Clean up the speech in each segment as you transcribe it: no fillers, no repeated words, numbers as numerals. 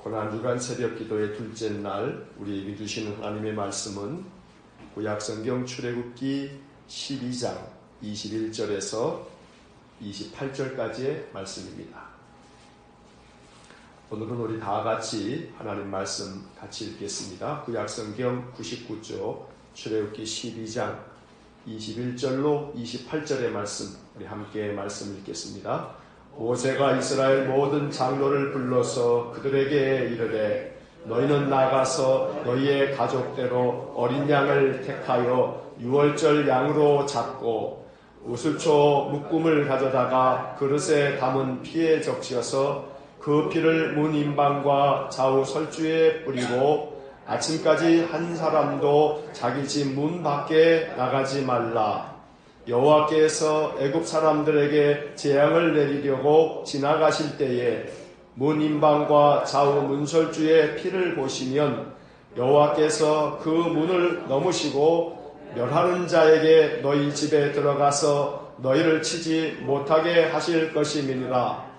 고난주간 새벽기도의 둘째 날 우리에게 주시는 하나님의 말씀은 구약성경 출애굽기 12장 21절에서 28절까지의 말씀입니다. 오늘은 우리 다 같이 하나님 말씀 같이 읽겠습니다. 구약성경 99조 출애굽기 12장 21절로 28절의 말씀 우리 함께 말씀 읽겠습니다. 모세가 이스라엘 모든 장로를 불러서 그들에게 이르되 너희는 나가서 너희의 가족대로 어린 양을 택하여 유월절 양으로 잡고 우슬초 묶음을 가져다가 그릇에 담은 피에 적셔서 그 피를 문 임방과 좌우 설주에 뿌리고 아침까지 한 사람도 자기 집 문 밖에 나가지 말라. 여호와께서 애굽 사람들에게 재앙을 내리려고 지나가실 때에 문 임방과 좌우 문설주의 피를 보시면 여호와께서 그 문을 넘으시고 멸하는 자에게 너희 집에 들어가서 너희를 치지 못하게 하실 것임이니라.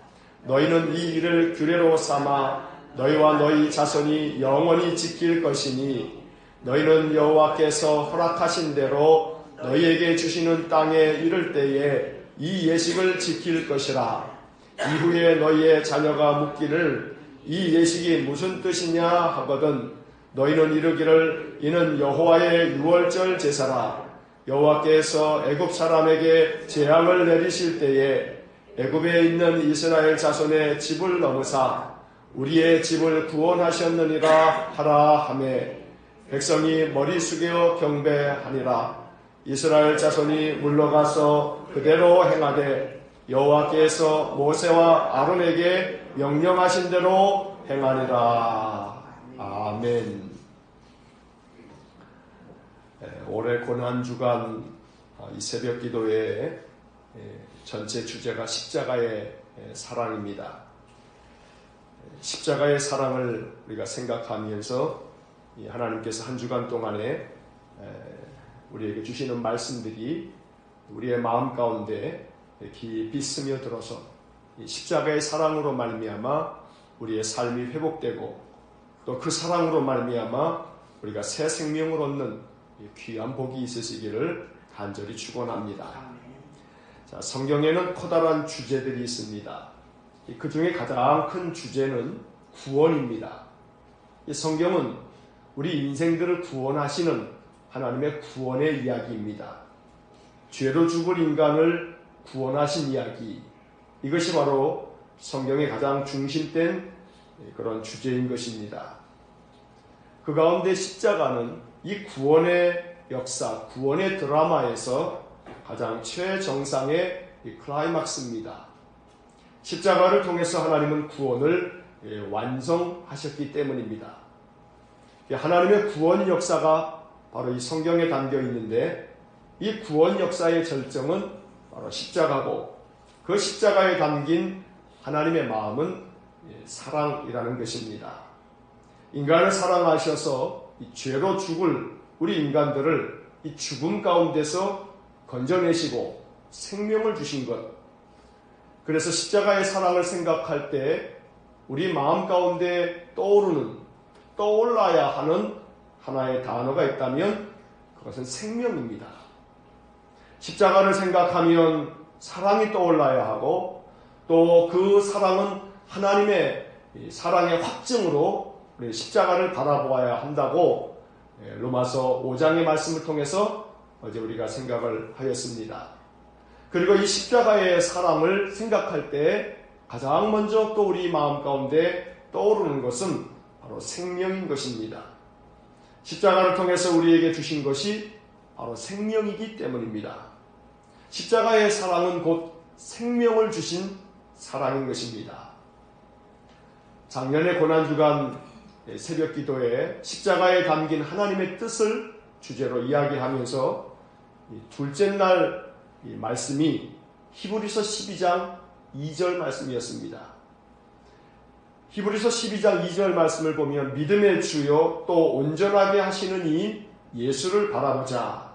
너희는 이 일을 규례로 삼아 너희와 너희 자손이 영원히 지킬 것이니 너희는 여호와께서 허락하신 대로 너희에게 주시는 땅에 이를 때에 이 예식을 지킬 것이라. 이후에 너희의 자녀가 묻기를 이 예식이 무슨 뜻이냐 하거든 너희는 이르기를 이는 여호와의 유월절 제사라. 여호와께서 애굽 사람에게 재앙을 내리실 때에 애굽에 있는 이스라엘 자손의 집을 넘으사 우리의 집을 구원하셨느니라 하라 하매 백성이 머리 숙여 경배하니라. 이스라엘 자손이 물러가서 그대로 행하되 여호와께서 모세와 아론에게 명령하신 대로 행하니라. 아멘. 올해 고난주간 이 새벽기도의 전체 주제가 십자가의 사랑입니다. 십자가의 사랑을 우리가 생각하면서 하나님께서 한 주간 동안에 우리에게 주시는 말씀들이 우리의 마음 가운데 깊이 스며들어서 십자가의 사랑으로 말미암아 우리의 삶이 회복되고 또 그 사랑으로 말미암아 우리가 새 생명을 얻는 귀한 복이 있으시기를 간절히 축원합니다. 자, 성경에는 커다란 주제들이 있습니다. 그 중에 가장 큰 주제는 구원입니다. 이 성경은 우리 인생들을 구원하시는 하나님의 구원의 이야기입니다. 죄로 죽을 인간을 구원하신 이야기, 이것이 바로 성경의 가장 중심된 그런 주제인 것입니다. 그 가운데 십자가는 이 구원의 역사, 구원의 드라마에서 가장 최정상의 클라이막스입니다. 십자가를 통해서 하나님은 구원을 완성하셨기 때문입니다. 하나님의 구원 역사가 바로 이 성경에 담겨 있는데 이 구원 역사의 절정은 바로 십자가고 그 십자가에 담긴 하나님의 마음은 사랑이라는 것입니다. 인간을 사랑하셔서 이 죄로 죽을 우리 인간들을 이 죽음 가운데서 건져내시고 생명을 주신 것. 그래서 십자가의 사랑을 생각할 때 우리 마음 가운데 떠올라야 하는 하나의 단어가 있다면 그것은 생명입니다. 십자가를 생각하면 사랑이 떠올라야 하고 또 그 사랑은 하나님의 사랑의 확증으로 우리 십자가를 바라보아야 한다고 로마서 5장의 말씀을 통해서 어제 우리가 생각을 하였습니다. 그리고 이 십자가의 사랑을 생각할 때 가장 먼저 또 우리 마음 가운데 떠오르는 것은 바로 생명인 것입니다. 십자가를 통해서 우리에게 주신 것이 바로 생명이기 때문입니다. 십자가의 사랑은 곧 생명을 주신 사랑인 것입니다. 작년의 고난주간 새벽기도에 십자가에 담긴 하나님의 뜻을 주제로 이야기하면서 둘째 날 말씀이 히브리서 12장 2절 말씀이었습니다. 히브리서 12장 2절 말씀을 보면 믿음의 주요 또 온전하게 하시는 이 예수를 바라보자.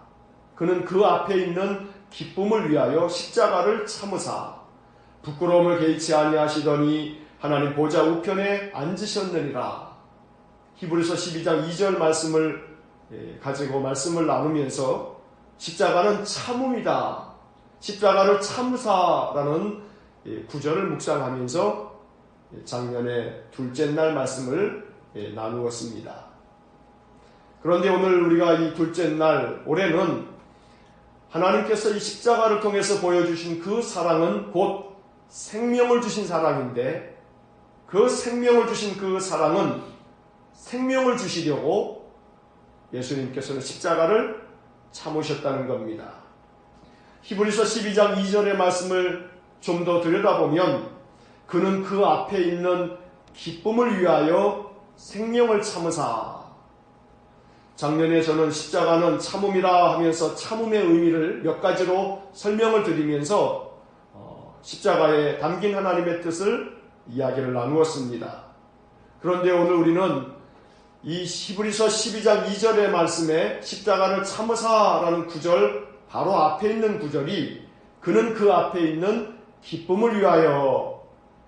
그는 그 앞에 있는 기쁨을 위하여 십자가를 참으사 부끄러움을 개의치 아니하시더니 하나님 보좌 우편에 앉으셨느니라. 히브리서 12장 2절 말씀을 가지고 말씀을 나누면서 십자가는 참음이다, 십자가를 참사라는 구절을 묵상하면서 작년에 둘째 날 말씀을 나누었습니다. 그런데 오늘 우리가 이 둘째 날, 올해는 하나님께서 이 십자가를 통해서 보여주신 그 사랑은 곧 생명을 주신 사랑인데, 그 생명을 주신 그 사랑은 생명을 주시려고 예수님께서는 십자가를 참으셨다는 겁니다. 히브리서 12장 2절의 말씀을 좀 더 들여다보면 그는 그 앞에 있는 기쁨을 위하여 생명을 참으사. 작년에 저는 십자가는 참음이라 하면서 참음의 의미를 몇 가지로 설명을 드리면서 십자가에 담긴 하나님의 뜻을 이야기를 나누었습니다. 그런데 오늘 우리는 이 히브리서 12장 2절의 말씀에 십자가를 참으사라는 구절 바로 앞에 있는 구절이 그는 그 앞에 있는 기쁨을 위하여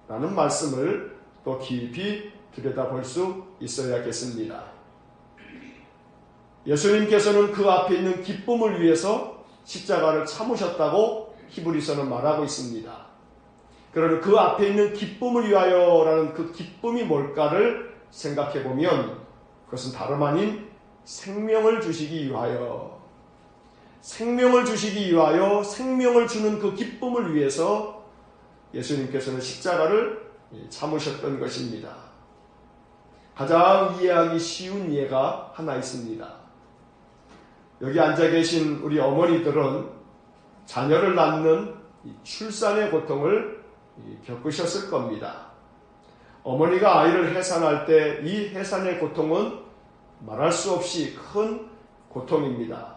라는 말씀을 또 깊이 들여다볼 수 있어야겠습니다. 예수님께서는 그 앞에 있는 기쁨을 위해서 십자가를 참으셨다고 히브리서는 말하고 있습니다. 그러나 그 앞에 있는 기쁨을 위하여라는 그 기쁨이 뭘까를 생각해 보면 그것은 다름 아닌 생명을 주시기 위하여, 생명을 주시기 위하여 생명을 주는 그 기쁨을 위해서 예수님께서는 십자가를 참으셨던 것입니다. 가장 이해하기 쉬운 예가 하나 있습니다. 여기 앉아 계신 우리 어머니들은 자녀를 낳는 출산의 고통을 겪으셨을 겁니다. 어머니가 아이를 해산할 때 이 해산의 고통은 말할 수 없이 큰 고통입니다.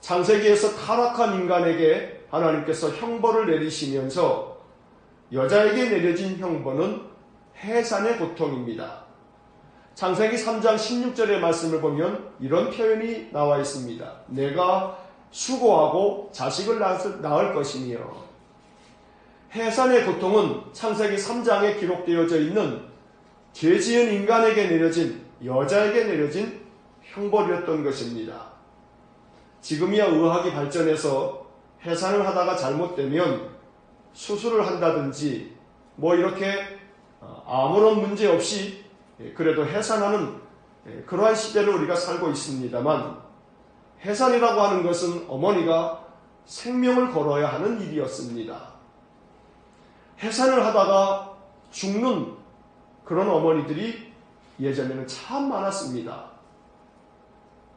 창세기에서 타락한 인간에게 하나님께서 형벌을 내리시면서 여자에게 내려진 형벌은 해산의 고통입니다. 창세기 3장 16절의 말씀을 보면 이런 표현이 나와 있습니다. 내가 수고하고 자식을 낳을 것이며. 해산의 고통은 창세기 3장에 기록되어져 있는 죄 지은 인간에게 내려진, 여자에게 내려진 형벌이었던 것입니다. 지금이야 의학이 발전해서 해산을 하다가 잘못되면 수술을 한다든지 뭐 이렇게 아무런 문제 없이 그래도 해산하는 그러한 시대를 우리가 살고 있습니다만, 해산이라고 하는 것은 어머니가 생명을 걸어야 하는 일이었습니다. 해산을 하다가 죽는 그런 어머니들이 예전에는 참 많았습니다.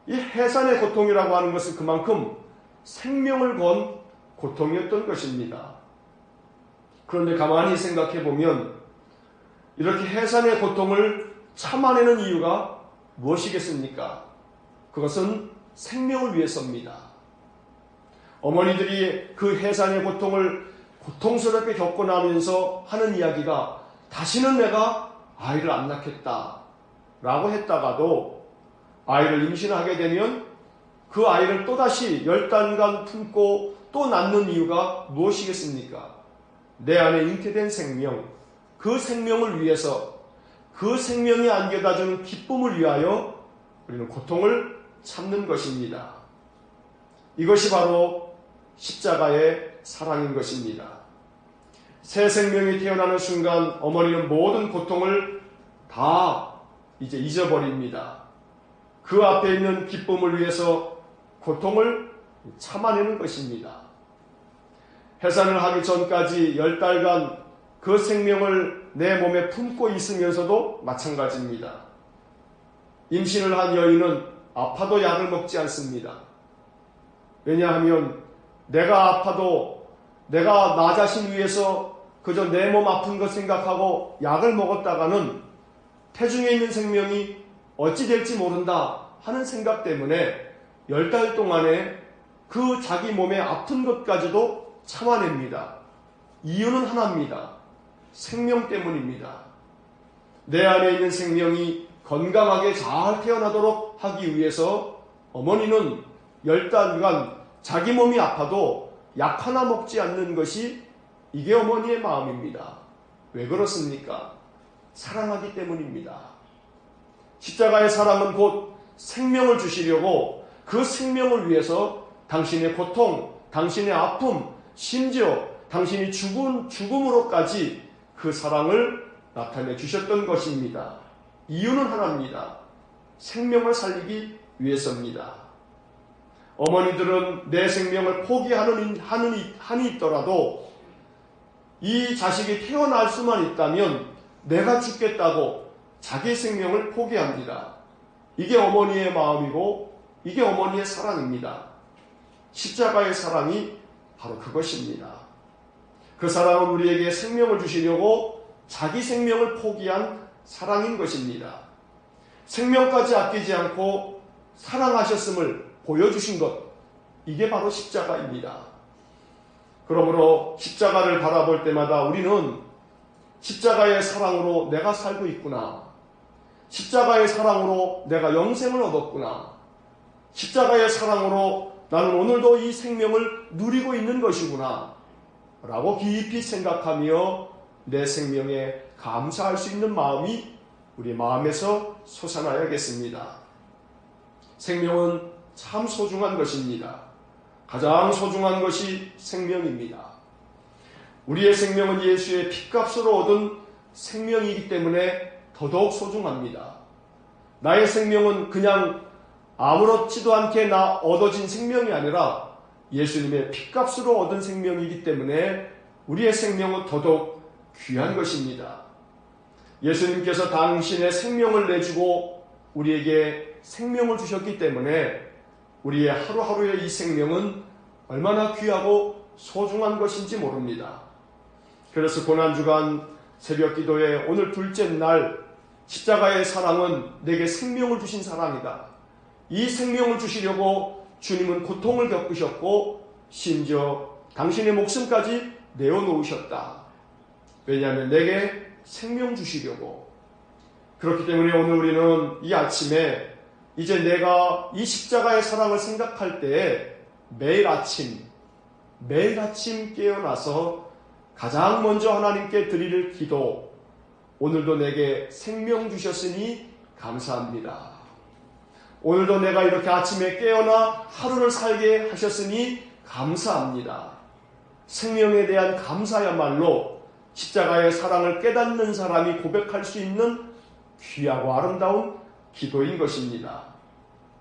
이 해산의 고통이라고 하는 것은 그만큼 생명을 건 고통이었던 것입니다. 그런데 가만히 생각해 보면 이렇게 해산의 고통을 참아내는 이유가 무엇이겠습니까? 그것은 생명을 위해서입니다. 어머니들이 그 해산의 고통을 고통스럽게 겪고 나면서 하는 이야기가 다시는 내가 아이를 안 낳겠다 라고 했다가도 아이를 임신하게 되면 그 아이를 또다시 10달간 품고 또 낳는 이유가 무엇이겠습니까? 내 안에 잉태된 생명, 그 생명을 위해서, 그 생명이 안겨다주는 기쁨을 위하여 우리는 고통을 참는 것입니다. 이것이 바로 십자가의 사랑인 것입니다. 새 생명이 태어나는 순간 어머니는 모든 고통을 다 이제 잊어버립니다. 그 앞에 있는 기쁨을 위해서 고통을 참아내는 것입니다. 해산을 하기 전까지 10달간 그 생명을 내 몸에 품고 있으면서도 마찬가지입니다. 임신을 한 여인은 아파도 약을 먹지 않습니다. 왜냐하면 내가 아파도 내가 나 자신 위해서 그저 내 몸 아픈 것 생각하고 약을 먹었다가는 태중에 있는 생명이 어찌 될지 모른다 하는 생각 때문에 10달 동안에 그 자기 몸에 아픈 것까지도 참아냅니다. 이유는 하나입니다. 생명 때문입니다. 내 안에 있는 생명이 건강하게 잘 태어나도록 하기 위해서 어머니는 10달간 자기 몸이 아파도 약 하나 먹지 않는 것이 이게 어머니의 마음입니다. 왜 그렇습니까? 사랑하기 때문입니다. 십자가의 사랑은 곧 생명을 주시려고 그 생명을 위해서 당신의 고통, 당신의 아픔, 심지어 당신이 죽음으로까지 그 사랑을 나타내 주셨던 것입니다. 이유는 하나입니다. 생명을 살리기 위해서입니다. 어머니들은 내 생명을 포기하는 한이 있더라도 이 자식이 태어날 수만 있다면 내가 죽겠다고 자기 생명을 포기합니다. 이게 어머니의 마음이고 이게 어머니의 사랑입니다. 십자가의 사랑이 바로 그것입니다. 그 사랑은 우리에게 생명을 주시려고 자기 생명을 포기한 사랑인 것입니다. 생명까지 아끼지 않고 사랑하셨음을 보여주신 것, 이게 바로 십자가입니다. 그러므로 십자가를 바라볼 때마다 우리는 십자가의 사랑으로 내가 살고 있구나, 십자가의 사랑으로 내가 영생을 얻었구나, 십자가의 사랑으로 나는 오늘도 이 생명을 누리고 있는 것이구나 라고 깊이 생각하며 내 생명에 감사할 수 있는 마음이 우리 마음에서 솟아나야겠습니다. 생명은 참 소중한 것입니다. 가장 소중한 것이 생명입니다. 우리의 생명은 예수의 핏값으로 얻은 생명이기 때문에 더더욱 소중합니다. 나의 생명은 그냥 아무렇지도 않게 얻어진 생명이 아니라 예수님의 핏값으로 얻은 생명이기 때문에 우리의 생명은 더더욱 귀한 것입니다. 예수님께서 당신의 생명을 내주고 우리에게 생명을 주셨기 때문에 우리의 하루하루의 이 생명은 얼마나 귀하고 소중한 것인지 모릅니다. 그래서 고난주간 새벽 기도에 오늘 둘째 날 십자가의 사랑은 내게 생명을 주신 사랑이다. 이 생명을 주시려고 주님은 고통을 겪으셨고 심지어 당신의 목숨까지 내어놓으셨다. 왜냐하면 내게 생명 주시려고. 그렇기 때문에 오늘 우리는 이 아침에 이제 내가 이 십자가의 사랑을 생각할 때에 매일 아침 깨어나서 가장 먼저 하나님께 드릴 기도, 오늘도 내게 생명 주셨으니 감사합니다. 오늘도 내가 이렇게 아침에 깨어나 하루를 살게 하셨으니 감사합니다. 생명에 대한 감사야말로 십자가의 사랑을 깨닫는 사람이 고백할 수 있는 귀하고 아름다운 기도인 것입니다.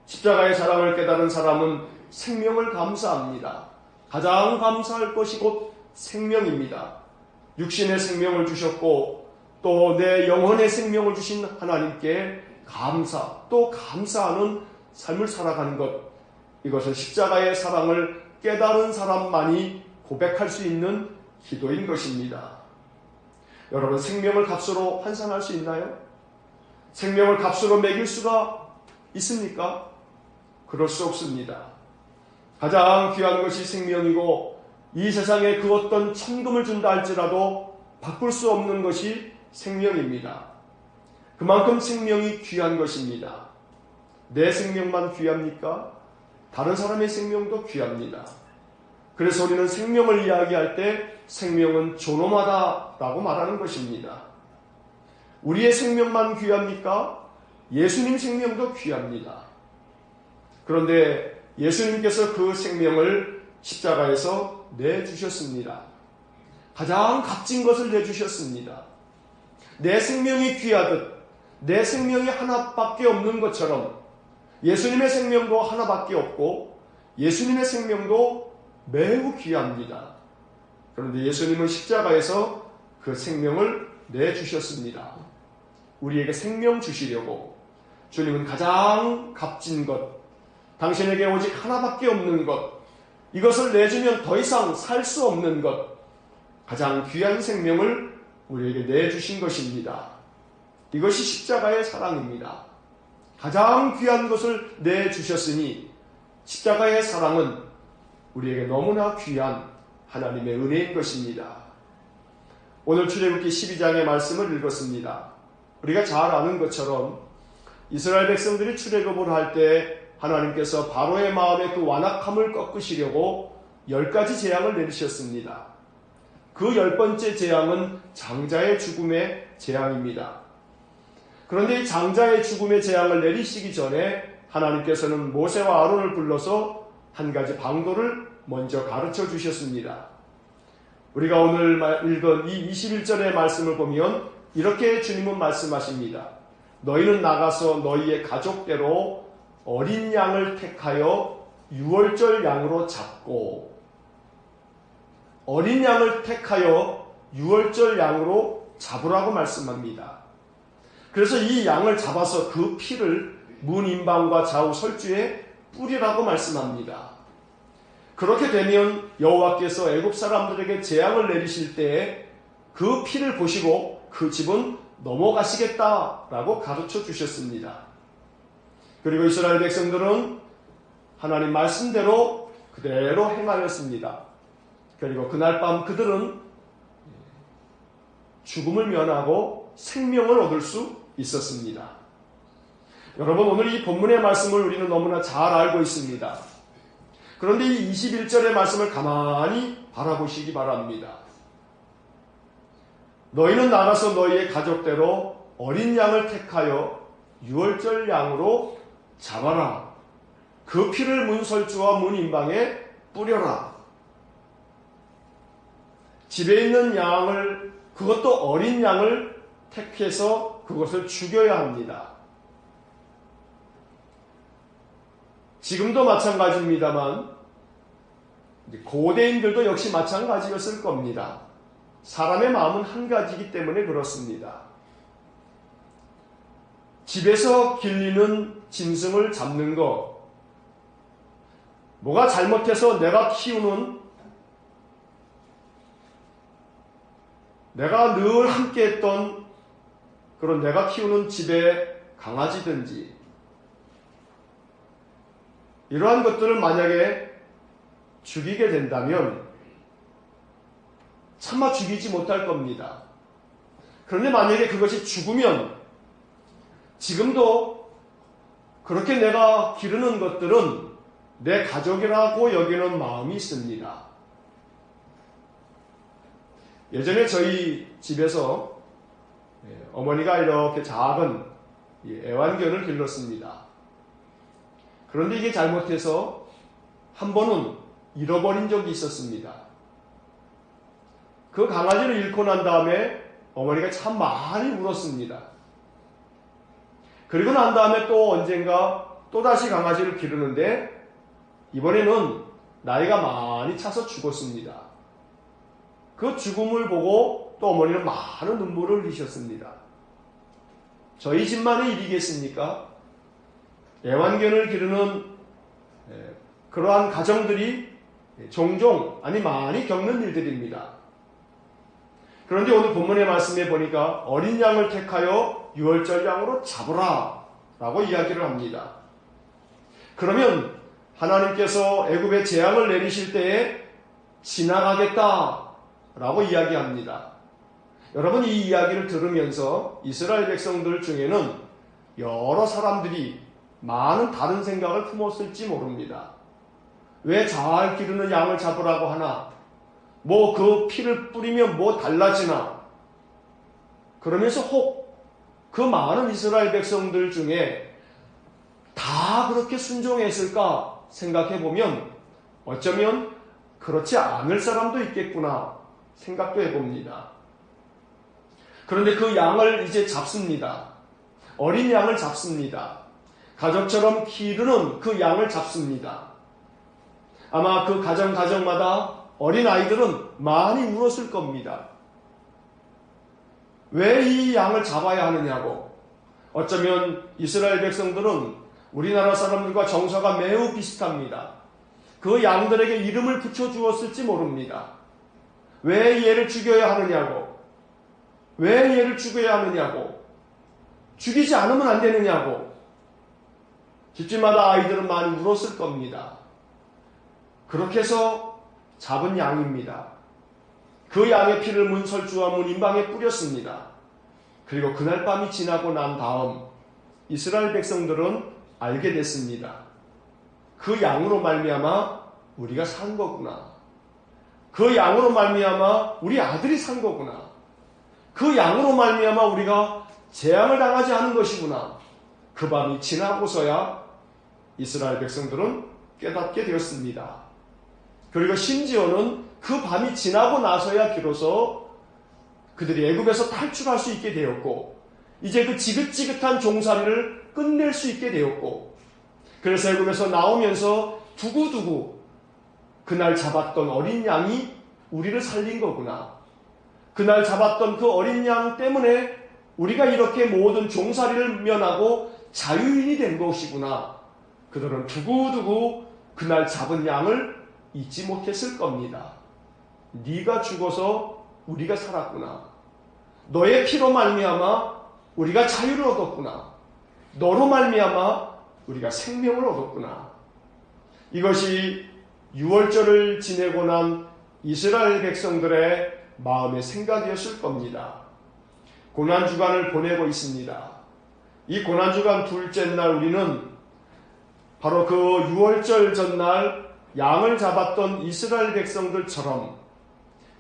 십자가의 사랑을 깨달은 사람은 생명을 감사합니다. 가장 감사할 것이 곧 생명입니다. 육신의 생명을 주셨고 또 내 영혼의 생명을 주신 하나님께 또 감사하는 삶을 살아가는 것, 이것은 십자가의 사랑을 깨달은 사람만이 고백할 수 있는 기도인 것입니다. 여러분, 생명을 값으로 환산할 수 있나요? 생명을 값으로 매길 수가 있습니까? 그럴 수 없습니다. 가장 귀한 것이 생명이고 이 세상에 그 어떤 천금을 준다 할지라도 바꿀 수 없는 것이 생명입니다. 그만큼 생명이 귀한 것입니다. 내 생명만 귀합니까? 다른 사람의 생명도 귀합니다. 그래서 우리는 생명을 이야기할 때 생명은 존엄하다라고 말하는 것입니다. 우리의 생명만 귀합니까? 예수님 생명도 귀합니다. 그런데 예수님께서 그 생명을 십자가에서 내주셨습니다. 가장 값진 것을 내주셨습니다. 내 생명이 귀하듯 내 생명이 하나밖에 없는 것처럼 예수님의 생명도 하나밖에 없고 예수님의 생명도 매우 귀합니다. 그런데 예수님은 십자가에서 그 생명을 내주셨습니다. 우리에게 생명 주시려고 주님은 가장 값진 것, 당신에게 오직 하나밖에 없는 것, 이것을 내주면 더 이상 살 수 없는 것, 가장 귀한 생명을 우리에게 내주신 것입니다. 이것이 십자가의 사랑입니다. 가장 귀한 것을 내주셨으니 십자가의 사랑은 우리에게 너무나 귀한 하나님의 은혜인 것입니다. 오늘 출애굽기 12장의 말씀을 읽었습니다. 우리가 잘 아는 것처럼 이스라엘 백성들이 출애굽을 할 때 하나님께서 바로의 마음의 그 완악함을 꺾으시려고 10가지 재앙을 내리셨습니다. 그 10번째 재앙은 장자의 죽음의 재앙입니다. 그런데 이 장자의 죽음의 재앙을 내리시기 전에 하나님께서는 모세와 아론을 불러서 한 가지 방도를 먼저 가르쳐 주셨습니다. 우리가 오늘 읽은 이 21절의 말씀을 보면 이렇게 주님은 말씀하십니다. 너희는 나가서 너희의 가족대로 어린 양을 택하여 유월절 양으로 잡고, 어린 양을 택하여 유월절 양으로 잡으라고 말씀합니다. 그래서 이 양을 잡아서 그 피를 문 임방과 좌우 설주에 뿌리라고 말씀합니다. 그렇게 되면 여호와께서 애굽 사람들에게 재앙을 내리실 때에 그 피를 보시고 그 집은 넘어가시겠다라고 가르쳐 주셨습니다. 그리고 이스라엘 백성들은 하나님 말씀대로 그대로 행하였습니다. 그리고 그날 밤 그들은 죽음을 면하고 생명을 얻을 수 있었습니다. 여러분, 오늘 이 본문의 말씀을 우리는 너무나 잘 알고 있습니다. 그런데 이 21절의 말씀을 가만히 바라보시기 바랍니다. 너희는 나가서 너희의 가족대로 어린 양을 택하여 유월절 양으로 잡아라. 그 피를 문설주와 문인방에 뿌려라. 집에 있는 양을, 그것도 어린 양을 택해서 그것을 죽여야 합니다. 지금도 마찬가지입니다만 고대인들도 역시 마찬가지였을 겁니다. 사람의 마음은 한 가지이기 때문에 그렇습니다. 집에서 길리는 짐승을 잡는 것, 뭐가 잘못해서 내가 키우는, 내가 늘 함께했던 그런 내가 키우는 집의 강아지든지 이러한 것들을 만약에 죽이게 된다면 차마 죽이지 못할 겁니다. 그런데 만약에 그것이 죽으면 지금도 그렇게 내가 기르는 것들은 내 가족이라고 여기는 마음이 있습니다. 예전에 저희 집에서 어머니가 이렇게 작은 애완견을 길렀습니다. 그런데 이게 잘못해서 한 번은 잃어버린 적이 있었습니다. 그 강아지를 잃고 난 다음에 어머니가 참 많이 울었습니다. 그리고 난 다음에 또 언젠가 또다시 강아지를 기르는데 이번에는 나이가 많이 차서 죽었습니다. 그 죽음을 보고 또 어머니는 많은 눈물을 흘리셨습니다. 저희 집만의 일이겠습니까? 애완견을 기르는 그러한 가정들이 종종, 아니 많이 겪는 일들입니다. 그런데 오늘 본문의 말씀에 보니까 어린 양을 택하여 유월절 양으로 잡으라 라고 이야기를 합니다. 그러면 하나님께서 애굽에 재앙을 내리실 때에 지나가겠다 라고 이야기합니다. 여러분, 이 이야기를 들으면서 이스라엘 백성들 중에는 여러 사람들이 많은 다른 생각을 품었을지 모릅니다. 왜 잘 기르는 양을 잡으라고 하나? 뭐 그 피를 뿌리면 뭐 달라지나? 그러면서 혹 그 많은 이스라엘 백성들 중에 다 그렇게 순종했을까 생각해 보면 어쩌면 그렇지 않을 사람도 있겠구나 생각도 해봅니다. 그런데 그 양을 이제 잡습니다. 어린 양을 잡습니다. 가족처럼 기르는 그 양을 잡습니다. 아마 그 가정마다 어린 아이들은 많이 울었을 겁니다. 왜 이 양을 잡아야 하느냐고. 어쩌면 이스라엘 백성들은 우리나라 사람들과 정서가 매우 비슷합니다. 그 양들에게 이름을 붙여주었을지 모릅니다. 왜 얘를 죽여야 하느냐고. 왜 얘를 죽여야 하느냐고. 죽이지 않으면 안 되느냐고. 집집마다 아이들은 많이 울었을 겁니다. 그렇게 해서 잡은 양입니다. 그 양의 피를 문설주와 문인방에 뿌렸습니다. 그리고 그날 밤이 지나고 난 다음 이스라엘 백성들은 알게 됐습니다. 그 양으로 말미암아 우리가 산 거구나. 그 양으로 말미암아 우리 아들이 산 거구나. 그 양으로 말미암아 우리가 재앙을 당하지 않은 것이구나. 그 밤이 지나고서야 이스라엘 백성들은 깨닫게 되었습니다. 그리고 심지어는 그 밤이 지나고 나서야 비로소 그들이 애굽에서 탈출할 수 있게 되었고, 이제 그 지긋지긋한 종살이를 끝낼 수 있게 되었고, 그래서 애굽에서 나오면서 두고두고 그날 잡았던 어린 양이 우리를 살린 거구나. 그날 잡았던 그 어린 양 때문에 우리가 이렇게 모든 종살이를 면하고 자유인이 된 것이구나. 그들은 두고두고 그날 잡은 양을 잊지 못했을 겁니다. 네가 죽어서 우리가 살았구나. 너의 피로 말미암아 우리가 자유를 얻었구나. 너로 말미암아 우리가 생명을 얻었구나. 이것이 유월절을 지내고 난 이스라엘 백성들의 마음의 생각이었을 겁니다. 고난주간을 보내고 있습니다. 이 고난주간 둘째 날 우리는 바로 그 유월절 전날 양을 잡았던 이스라엘 백성들처럼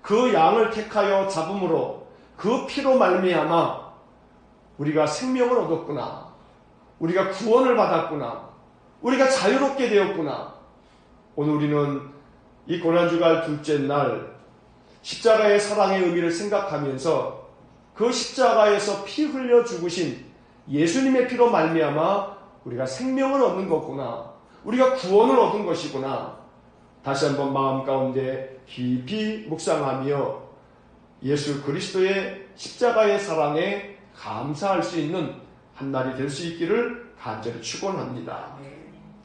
그 양을 택하여 잡음으로 그 피로 말미암아 우리가 생명을 얻었구나. 우리가 구원을 받았구나. 우리가 자유롭게 되었구나. 오늘 우리는 이 고난주간 둘째 날 십자가의 사랑의 의미를 생각하면서 그 십자가에서 피 흘려 죽으신 예수님의 피로 말미암아 우리가 생명을 얻는 거구나. 우리가 구원을 얻은 것이구나. 다시 한번 마음 가운데 깊이 묵상하며 예수 그리스도의 십자가의 사랑에 감사할 수 있는 한 날이 될 수 있기를 간절히 축원합니다.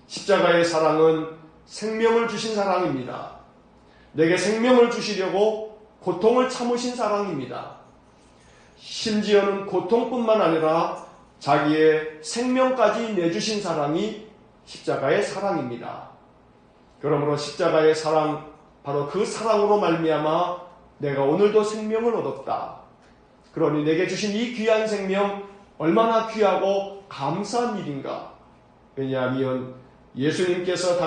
십자가의 사랑은 생명을 주신 사랑입니다. 내게 생명을 주시려고 고통을 참으신 사랑입니다. 심지어는 고통뿐만 아니라 자기의 생명까지 내주신 사랑이 십자가의 사랑입니다. 그러므로 십자가의 사랑, 바로 그 사랑으로 말미암아 내가 오늘도 생명을 얻었다. 그러니 내게 주신 이 귀한 생명 얼마나 귀하고 감사한 일인가. 왜냐하면 예수님께서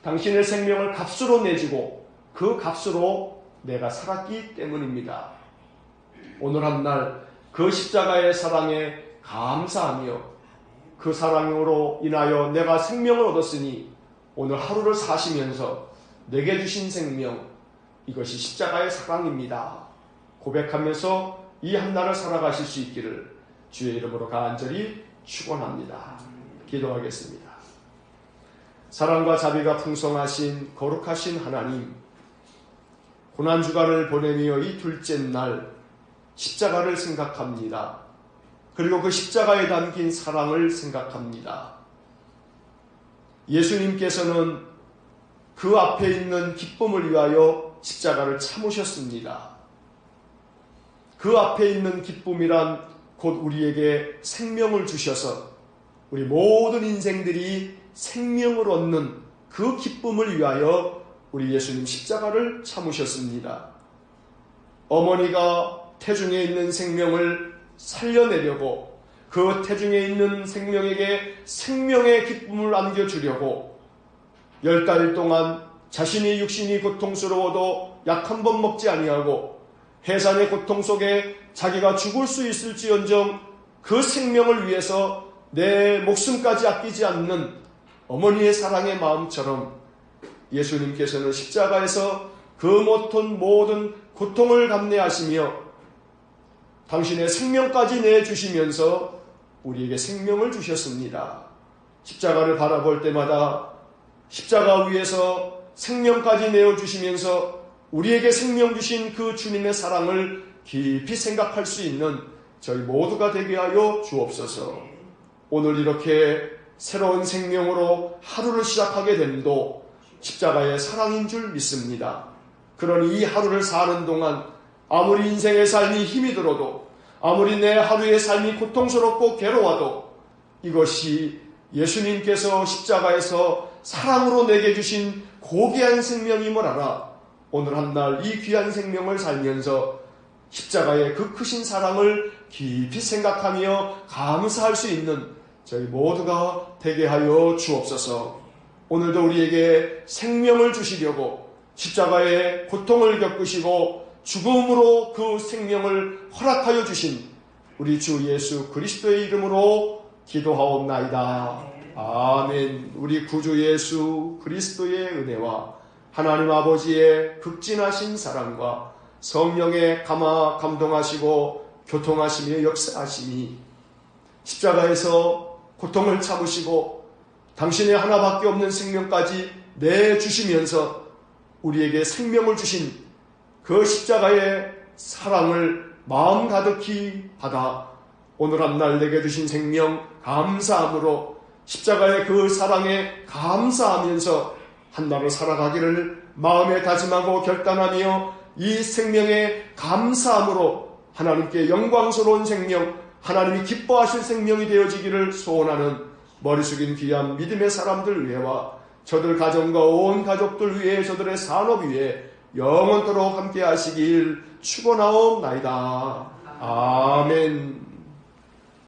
당신의 생명을 값으로 내주고 그 값으로 내가 살았기 때문입니다. 오늘 한 날 그 십자가의 사랑에 감사하며 그 사랑으로 인하여 내가 생명을 얻었으니 오늘 하루를 사시면서 내게 주신 생명, 이것이 십자가의 사랑입니다. 고백하면서 이 한날을 살아가실 수 있기를 주의 이름으로 간절히 축원합니다. 기도하겠습니다. 사랑과 자비가 풍성하신 거룩하신 하나님, 고난주간을 보내며 이 둘째 날 십자가를 생각합니다. 그리고 그 십자가에 담긴 사랑을 생각합니다. 예수님께서는 그 앞에 있는 기쁨을 위하여 십자가를 참으셨습니다. 그 앞에 있는 기쁨이란 곧 우리에게 생명을 주셔서 우리 모든 인생들이 생명을 얻는 그 기쁨을 위하여 우리 예수님 십자가를 참으셨습니다. 어머니가 태중에 있는 생명을 살려내려고 그 태중에 있는 생명에게 생명의 기쁨을 안겨주려고 10달 동안 자신의 육신이 고통스러워도 약 한 번 먹지 아니하고 해산의 고통 속에 자기가 죽을 수 있을지언정 그 생명을 위해서 내 목숨까지 아끼지 않는 어머니의 사랑의 마음처럼 예수님께서는 십자가에서 그 모든 고통을 감내하시며 당신의 생명까지 내주시면서 우리에게 생명을 주셨습니다. 십자가를 바라볼 때마다 십자가 위에서 생명까지 내어주시면서 우리에게 생명 주신 그 주님의 사랑을 깊이 생각할 수 있는 저희 모두가 되게 하여 주옵소서. 오늘 이렇게 새로운 생명으로 하루를 시작하게 됨도 십자가의 사랑인 줄 믿습니다. 그러니 이 하루를 사는 동안 아무리 인생의 삶이 힘이 들어도 아무리 내 하루의 삶이 고통스럽고 괴로워도 이것이 예수님께서 십자가에서 사랑으로 내게 주신 고귀한 생명임을 알아 오늘 한 날 이 귀한 생명을 살면서 십자가의 그 크신 사랑을 깊이 생각하며 감사할 수 있는 저희 모두가 되게 하여 주옵소서. 오늘도 우리에게 생명을 주시려고 십자가의 고통을 겪으시고 죽음으로 그 생명을 허락하여 주신 우리 주 예수 그리스도의 이름으로 기도하옵나이다. 아멘. 우리 구주 예수 그리스도의 은혜와 하나님 아버지의 극진하신 사랑과 성령의 감동하시고 교통하시며 역사하심이 십자가에서 고통을 참으시고 당신의 하나밖에 없는 생명까지 내주시면서 우리에게 생명을 주신 그 십자가의 사랑을 마음 가득히 받아 오늘 한날 내게 주신 생명 감사함으로 십자가의 그 사랑에 감사하면서 한날을 살아가기를 마음에 다짐하고 결단하며 이 생명에 감사함으로 하나님께 영광스러운 생명, 하나님이 기뻐하실 생명이 되어지기를 소원하는 머리 숙인 귀한 믿음의 사람들 위해와 저들 가정과 온 가족들 위해 저들의 산업 위에 영원토록 함께 하시길 축원하옵나이다. 아멘.